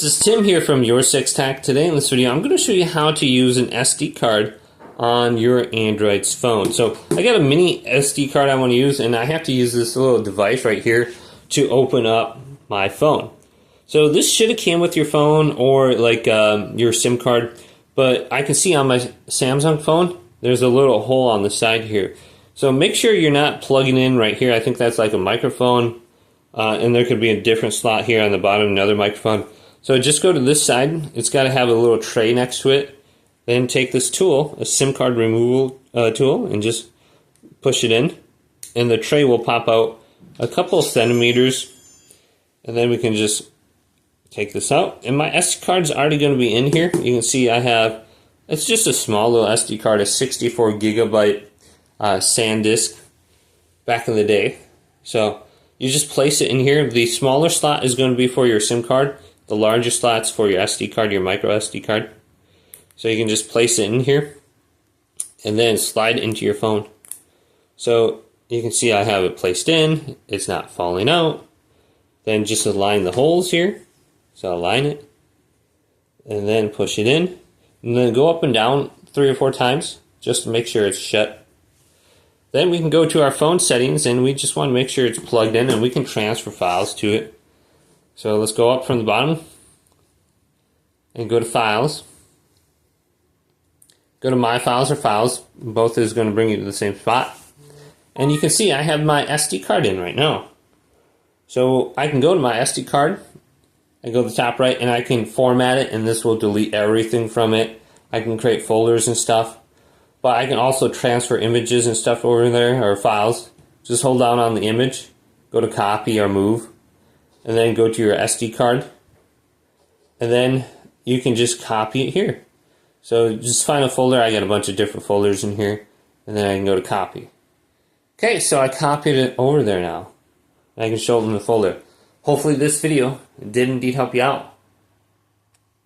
This is Tim here from Your Six Tech. Today in this video, I'm going to show you how to use an SD card on your Android's phone. So I got a mini SD card I want to use, and I have to use this little device right here to open up my phone. So this should have came with your phone or like your SIM card, but I can see on my Samsung phone there's a little hole on the side here. So make sure you're not plugging in right here. I think that's like a microphone, and there could be a different slot here on the bottom, another microphone. So just go to this side. It's got to have a little tray next to it. Then take this tool, a SIM card removal tool, and just push it in. And the tray will pop out a couple of centimeters. And then we can just take this out. And my SD card's already going to be in here. You can see I have, it's just a small little SD card, a 64 gigabyte SanDisk back in the day. So you just place it in here. The smaller slot is going to be for your SIM card. The larger slot's for your SD card, your micro SD card. So you can just place it in here and then slide it into your phone. So you can see I have it placed in. It's not falling out. Then just align the holes here. So align it and then push it in. And then go up and down 3 or 4 times just to make sure it's shut. Then we can go to our phone settings, and we just want to make sure it's plugged in, and we can transfer files to it. So let's go up from the bottom and go to Files. Go to My Files or Files. Both is going to bring you to the same spot. And you can see I have my SD card in right now. So I can go to my SD card. I go to the top right and I can format it, and this will delete everything from it. I can create folders and stuff. But I can also transfer images and stuff over there, or files. Just hold down on the image, go to Copy or Move, and then go to your SD card, and then you can just copy it here. So just find a folder. I got a bunch of different folders in here, and then I can go to Copy. Okay, so I copied it over there now. I can show it in the folder. Hopefully this video did indeed help you out.